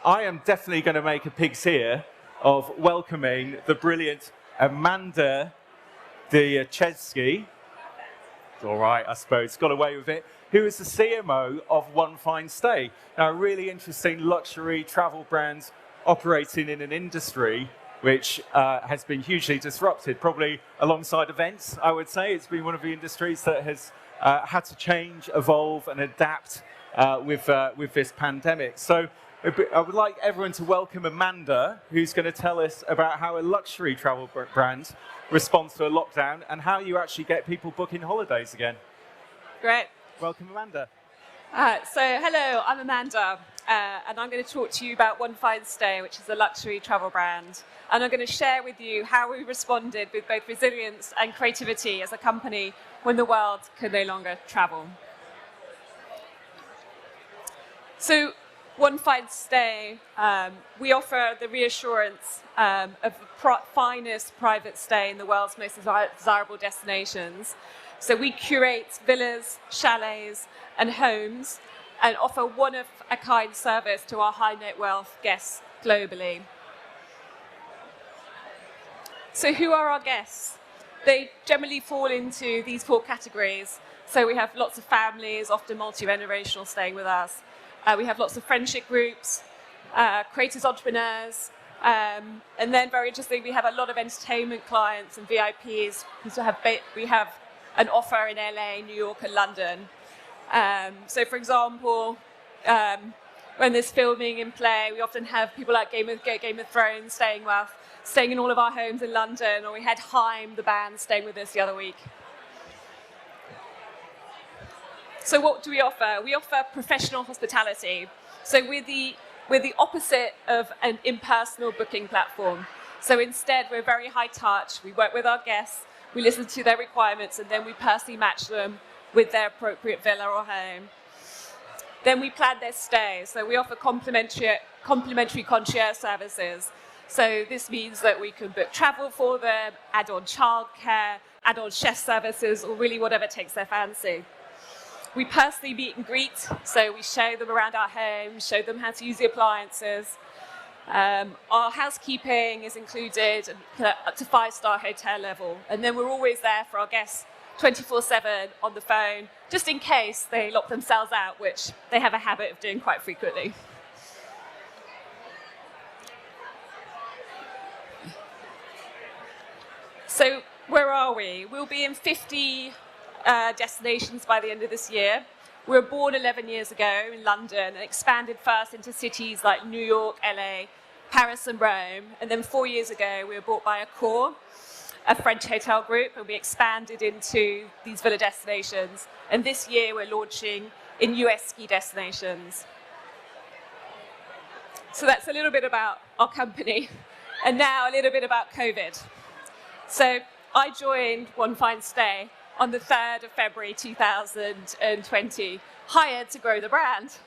I am definitely going to make a pig's ear of welcoming the brilliant Amanda Dyjecinski. All right, I suppose, got away with it, who is the CMO of One Fine Stay. Now, a really interesting luxury travel brand operating in an industry which has been hugely disrupted, probably alongside events, I would say. It's been one of the industries that has had to change, evolve, and adapt with this pandemic. So I would like everyone to welcome Amanda, who's going to tell us about how a luxury travel brand responds to a lockdown and how you actually get people booking holidays again. Great. Welcome, Amanda. Hello, I'm Amanda, and I'm going to talk to you about One Fine Stay, which is a luxury travel brand. And I'm going to share with you how we responded with both resilience and creativity as a company when the world could no longer travel. So, One Fine Stay, we offer the reassurance of the finest private stay in the world's most desirable destinations. So we curate villas, chalets, and homes, and offer one-of-a-kind service to our high net wealth guests globally. So who are our guests? They generally fall into these 4 categories. So we have lots of families, often multi-generational, staying with us. We have lots of friendship groups, creators, entrepreneurs, and then very interesting, we have a lot of entertainment clients and VIPs. We have an offer in LA, New York, and London. So, for example, when there's filming in play, we often have people like Game of Thrones staying in all of our homes in London, or we had Haim, the band, staying with us the other week. So what do we offer? We offer professional hospitality. So we're the opposite of an impersonal booking platform. So instead, we're very high touch. We work with our guests, we listen to their requirements, and then we personally match them with their appropriate villa or home. Then we plan their stay. So we offer complimentary concierge services. So this means that we can book travel for them, add on childcare, add on chef services, or really whatever takes their fancy. We personally meet and greet, so we show them around our home, show them how to use the appliances. Our housekeeping is included up to 5-star hotel level, and then we're always there for our guests 24/7 on the phone, just in case they lock themselves out, which they have a habit of doing quite frequently. So where are we? We'll be in 50 destinations by the end of this year. We were born 11 years ago in London and expanded first into cities like New York, LA, Paris and Rome. And then 4 years ago, we were bought by Accor, a French hotel group, and we expanded into these villa destinations. And this year, we're launching in US ski destinations. So that's a little bit about our company. And now a little bit about COVID. So I joined One Fine Stay on the 3rd of February 2020, hired to grow the brand.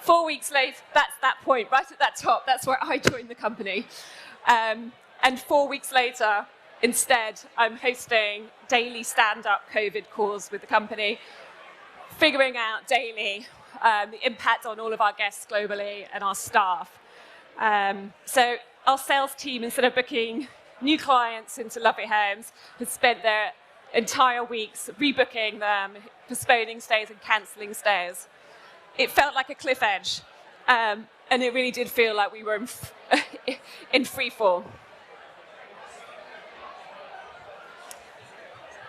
4 weeks later, that's that point, right at that top, that's where I joined the company. And 4 weeks later, instead, I'm hosting daily stand-up COVID calls with the company, figuring out daily the impact on all of our guests globally and our staff. So our sales team, instead of booking new clients into lovely homes, has spent their entire weeks rebooking them, postponing stays and cancelling stays. It felt like a cliff edge, and it really did feel like we were in Freefall.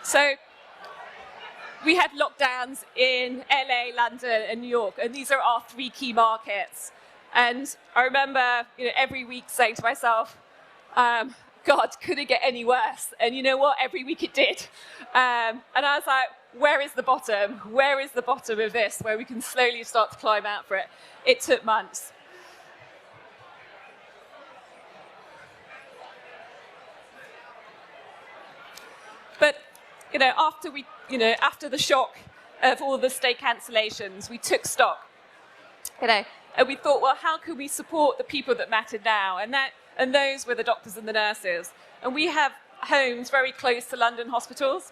So we had lockdowns in LA, London, and New York, and these are our 3 key markets. And I remember, every week saying to myself, God, could it get any worse? And you know what? Every week it did. And I was like, where is the bottom? Where is the bottom of this, where we can slowly start to climb out for it? It took months. But, after the shock of all the stay cancellations, we took stock, and we thought, well, how can we support the people that mattered now? And those were the doctors and the nurses. And we have homes very close to London hospitals.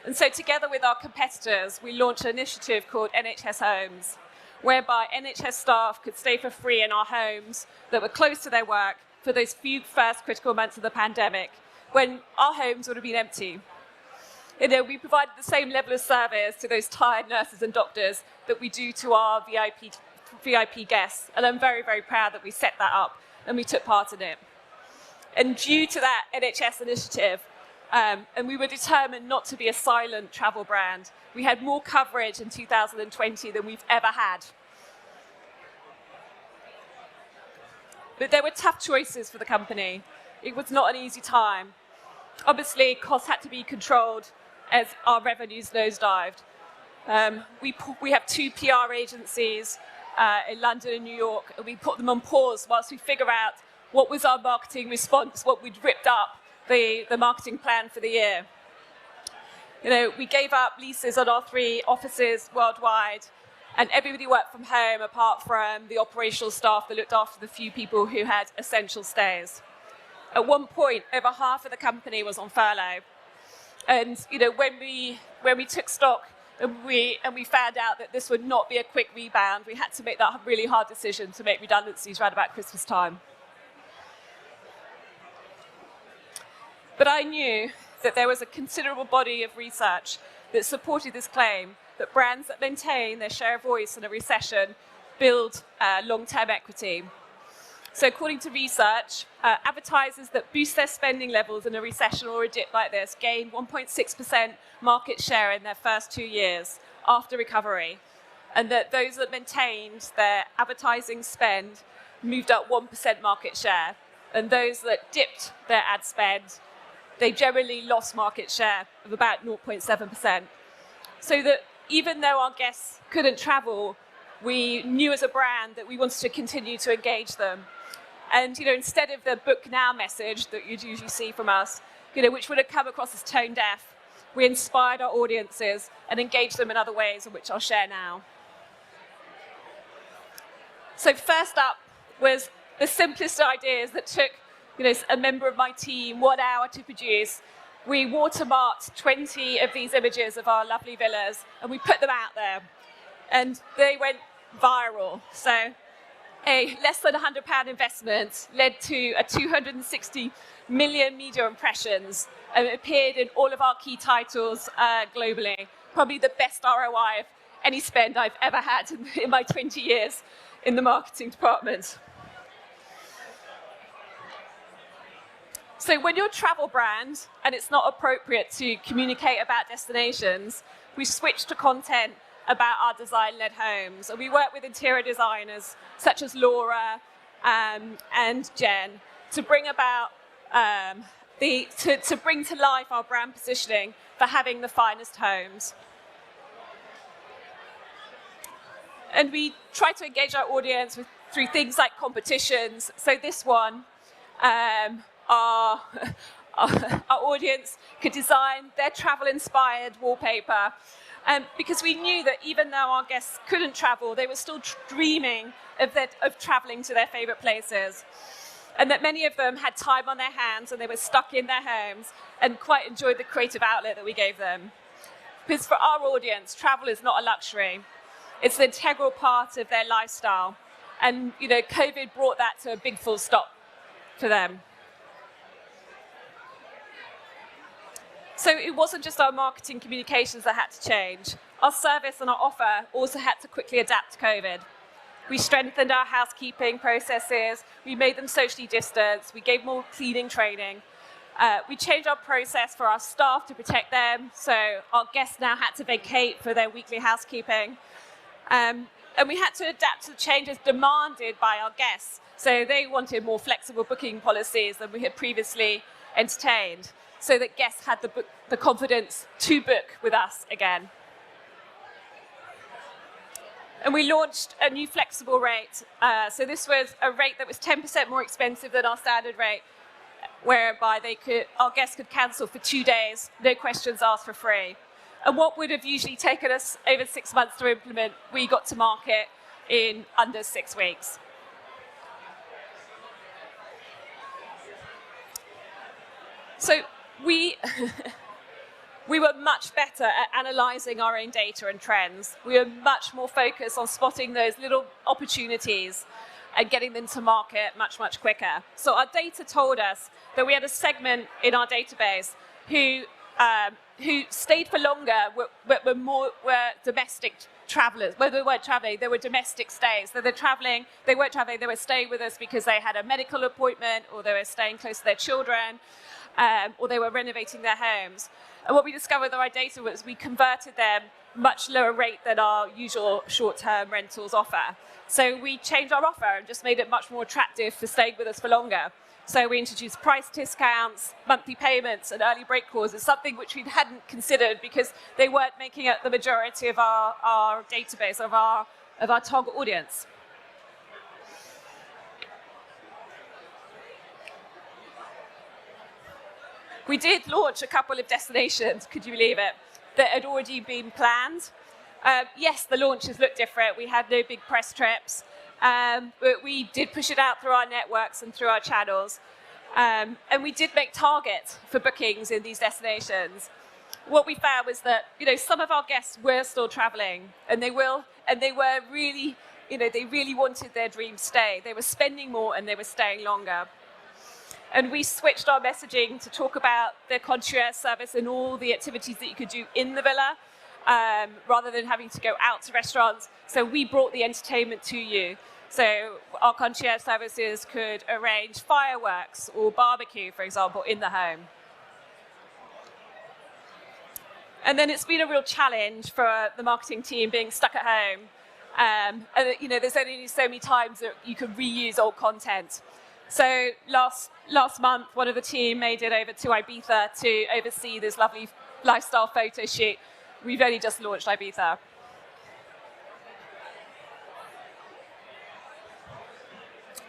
And so together with our competitors, we launched an initiative called NHS Homes, whereby NHS staff could stay for free in our homes that were close to their work for those few first critical months of the pandemic, when our homes would have been empty. You know, we provided the same level of service to those tired nurses and doctors that we do to our VIP guests, and I'm very, very proud that we set that up and we took part in it. And due to that NHS initiative, and we were determined not to be a silent travel brand, we had more coverage in 2020 than we've ever had. But there were tough choices for the company. It was not an easy time. Obviously, costs had to be controlled as our revenues nosedived. We have 2 PR agencies in London and New York, and we put them on pause whilst we figure out what was our marketing response, what we'd ripped up the marketing plan for the year. You know, we gave up leases on our 3 offices worldwide, and everybody worked from home apart from the operational staff that looked after the few people who had essential stays. At one point, over half of the company was on furlough. And you know, when we took stock and we found out that this would not be a quick rebound, we had to make that really hard decision to make redundancies right about Christmas time. But I knew that there was a considerable body of research that supported this claim that brands that maintain their share of voice in a recession build long-term equity. So according to research, advertisers that boost their spending levels in a recession or a dip like this gain 1.6% market share in their first 2 years after recovery, and that those that maintained their advertising spend moved up 1% market share, and those that dipped their ad spend, they generally lost market share of about 0.7%. So that even though our guests couldn't travel, we knew as a brand that we wanted to continue to engage them. And you know, instead of the book now message that you'd usually see from us, you know, which would have come across as tone deaf, we inspired our audiences and engaged them in other ways, which I'll share now. So first up was the simplest ideas that took, you know, a member of my team 1 hour to produce. We watermarked 20 of these images of our lovely villas, and we put them out there, and they went viral. So a less than £100 investment led to a 260 million media impressions, and it appeared in all of our key titles globally. Probably the best ROI of any spend I've ever had in my 20 years in the marketing department. So when you're a travel brand and it's not appropriate to communicate about destinations, we switched to content about our design-led homes. And we work with interior designers such as Laura and Jen to bring about to bring to life our brand positioning for having the finest homes. And we try to engage our audience through things like competitions. So this one, our audience could design their travel-inspired wallpaper, because we knew that even though our guests couldn't travel, they were still dreaming of traveling to their favorite places, and that many of them had time on their hands and they were stuck in their homes and quite enjoyed the creative outlet that we gave them. Because for our audience, travel is not a luxury. It's an integral part of their lifestyle. And you know, COVID brought that to a big full stop for them. So it wasn't just our marketing communications that had to change. Our service and our offer also had to quickly adapt to COVID. We strengthened our housekeeping processes, we made them socially distanced, we gave more cleaning training. We changed our process for our staff to protect them, so our guests now had to vacate for their weekly housekeeping. And we had to adapt to the changes demanded by our guests. So they wanted more flexible booking policies than we had previously entertained, so that guests had the confidence to book with us again. And we launched a new flexible rate. So this was a rate that was 10% more expensive than our standard rate, whereby our guests could cancel for 2 days, no questions asked, for free. And what would have usually taken us over 6 months to implement, we got to market in under 6 weeks. we were much better at analysing our own data and trends. We were much more focused on spotting those little opportunities and getting them to market much, much quicker. So our data told us that we had a segment in our database who stayed for longer, were domestic travellers. Well, they weren't travelling, they were domestic stays. So they weren't travelling, they were staying with us because they had a medical appointment, or they were staying close to their children, or they were renovating their homes. And what we discovered with our data was we converted them much lower rate than our usual short-term rentals offer. So we changed our offer and just made it much more attractive for staying with us for longer. So we introduced price discounts, monthly payments, and early break clauses, something which we hadn't considered because they weren't making up the majority of our database, of our target audience. We did launch a couple of destinations, could you believe it, that had already been planned. Yes, the launches looked different. We had no big press trips, but we did push it out through our networks and through our channels. And we did make targets for bookings in these destinations. What we found was that, some of our guests were still traveling, and they were really, they really wanted their dream stay. They were spending more and they were staying longer. And we switched our messaging to talk about the concierge service and all the activities that you could do in the villa, rather than having to go out to restaurants. So we brought the entertainment to you. So our concierge services could arrange fireworks or barbecue, for example, in the home. And then it's been a real challenge for the marketing team being stuck at home. And there's only so many times that you can reuse old content. So last month, one of the team made it over to Ibiza to oversee this lovely lifestyle photo shoot. We've only just launched Ibiza.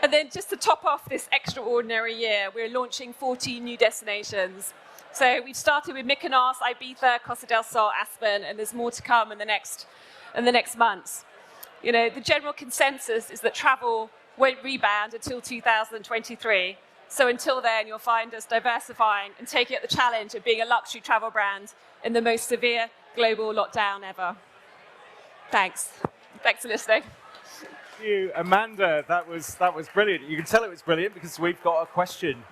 And then just to top off this extraordinary year, we're launching 14 new destinations. So we've started with Mykonos, Ibiza, Costa del Sol, Aspen, and there's more to come in the next months. The general consensus is that travel won't rebound until 2023. So until then, you'll find us diversifying and taking up the challenge of being a luxury travel brand in the most severe global lockdown ever. Thanks. Thanks for listening. Thank you, Amanda. That was brilliant. You can tell it was brilliant because we've got a question.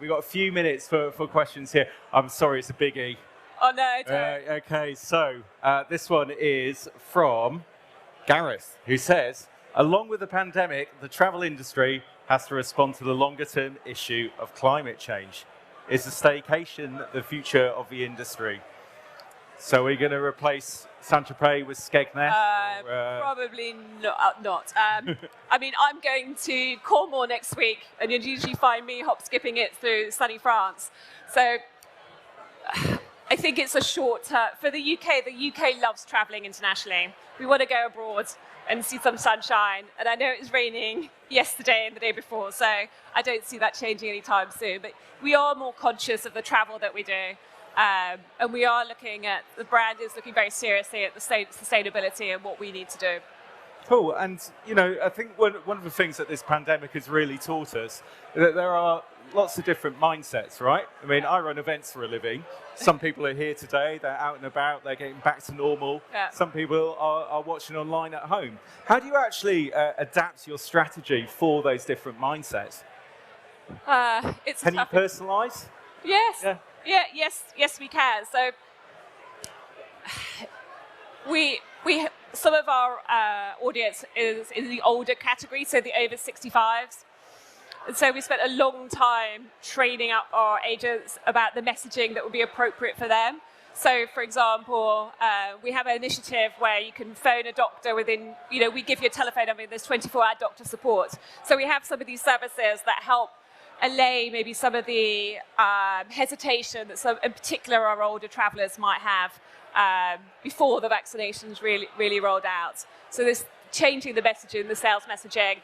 We've got a few minutes for questions here. I'm sorry, it's a biggie. Oh, no, don't. Okay, so this one is from Gareth, who says, along with the pandemic, the travel industry has to respond to the longer-term issue of climate change. Is the staycation the future of the industry? So we're going to replace Saint-Tropez with Skegness? Probably not. I mean, I'm going to Cornwall next week, and you'll usually find me hop-skipping it through sunny France. So I think it's a short term. For the UK loves travelling internationally. We want to go abroad and see some sunshine. And I know it was raining yesterday and the day before, so I don't see that changing anytime soon. But we are more conscious of the travel that we do. And we are the brand is looking very seriously at the sustainability and what we need to do. Cool, and I think one of the things that this pandemic has really taught us is that there are lots of different mindsets, right? I mean, I run events for a living. Some people are here today, they're out and about, they're getting back to normal. Yeah. Some people are watching online at home. How do you actually adapt your strategy for those different mindsets? Can you personalise? Yes. Yeah. Yes, we can. So some of our audience is in the older category, so the over 65s. And so we spent a long time training up our agents about the messaging that would be appropriate for them. So, for example, we have an initiative where you can phone a doctor within, we give you a telephone number and there's 24-hour doctor support. So we have some of these services that help allay maybe some of the hesitation that in particular our older travellers might have before the vaccinations really rolled out. So there's changing the messaging, the sales messaging.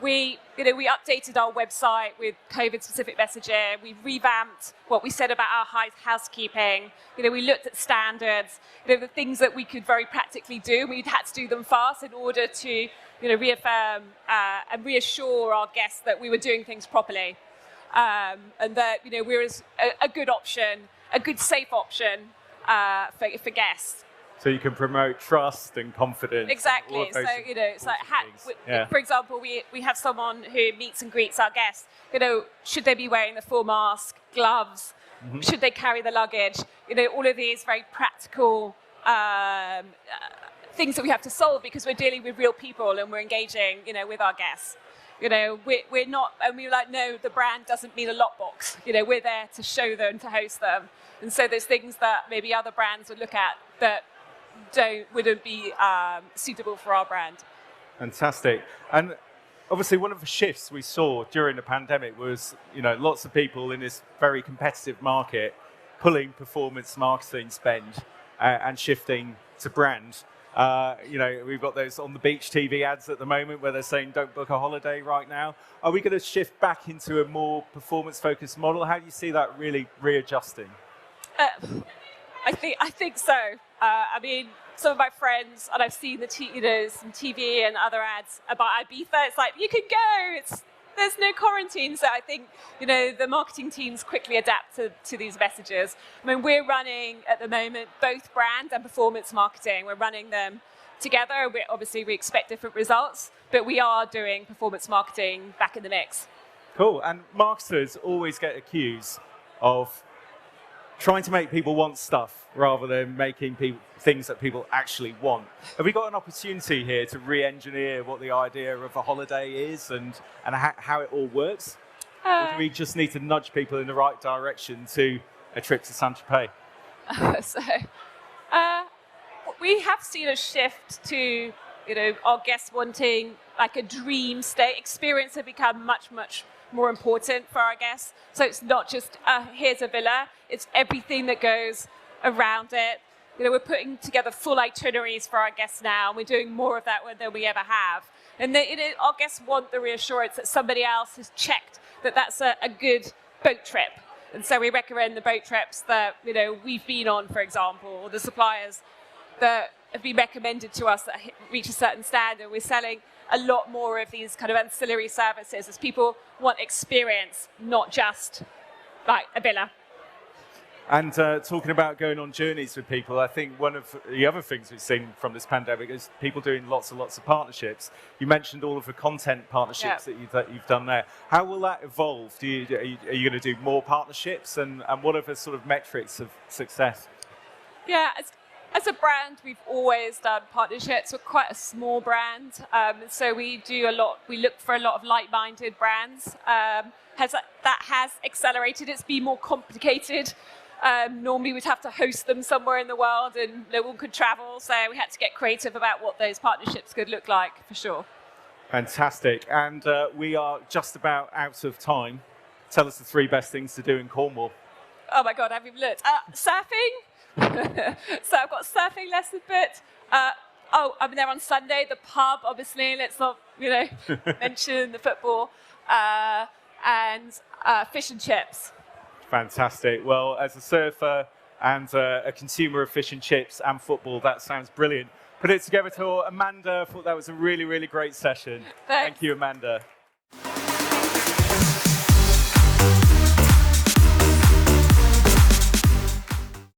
We updated our website with COVID-specific messaging. We revamped what we said about our housekeeping. We looked at standards, the things that we could very practically do. We'd had to do them fast in order to, reaffirm and reassure our guests that we were doing things properly, and that we were a good option, a good safe option for guests. So you can promote trust and confidence. Exactly. And all of those It's like, yeah. for example, we have someone who meets and greets our guests. Should they be wearing the full mask, gloves? Mm-hmm. Should they carry the luggage? All of these very practical things that we have to solve because we're dealing with real people and we're engaging, with our guests. We're not, and we're like, no, the brand doesn't mean a lockbox. We're there to show them, to host them. And so there's things that maybe other brands would look at that wouldn't be suitable for our brand. Fantastic. And obviously one of the shifts we saw during the pandemic was, lots of people in this very competitive market pulling performance marketing spend and shifting to brand. We've got those on the beach TV ads at the moment where they're saying don't book a holiday right now. Are we going to shift back into a more performance-focused model? How do you see that really readjusting? I think so. Some of my friends, and I've seen some TV and other ads about Ibiza. It's like, you can go. There's no quarantine. So I think, the marketing teams quickly adapt to these messages. We're running at the moment both brand and performance marketing. We're running them together. We expect different results, but we are doing performance marketing back in the mix. Cool. And marketers always get accused of trying to make people want stuff rather than making things that people actually want. Have we got an opportunity here to re-engineer what the idea of a holiday is and how it all works? Or do we just need to nudge people in the right direction to a trip to Saint-Tropez? We have seen a shift to, our guests wanting like a dream stay experience have become much, much more important for our guests. So it's not just, here's a villa, it's everything that goes around it. We're putting together full itineraries for our guests now, and we're doing more of that than we ever have. And our guests want the reassurance that somebody else has checked that that's a good boat trip. And so we recommend the boat trips that, we've been on, for example, or the suppliers that have been recommended to us that reach a certain standard. We're selling a lot more of these kind of ancillary services as people want experience, not just like a villa. And talking about going on journeys with people, I think one of the other things we've seen from this pandemic is people doing lots and lots of partnerships. You mentioned all of the content partnerships that you've done there. How will that evolve? Are you going to do more partnerships? And what are the sort of metrics of success? Yeah, as a brand, we've always done partnerships. We're quite a small brand, so we do a lot. We look for a lot of like-minded brands. That has accelerated. It's been more complicated. Normally, we'd have to host them somewhere in the world, and no one could travel. So we had to get creative about what those partnerships could look like, for sure. Fantastic. And we are just about out of time. Tell us the 3 best things to do in Cornwall. Oh my God, I haven't even looked. Surfing. So I've got surfing lesson booked. I'm there on Sunday. The pub, obviously. Let's not, mention the football. And fish and chips. Fantastic. Well, as a surfer and a consumer of fish and chips and football, that sounds brilliant. Put it together to Amanda. I thought that was a really, really great session. Thanks. Thank you, Amanda.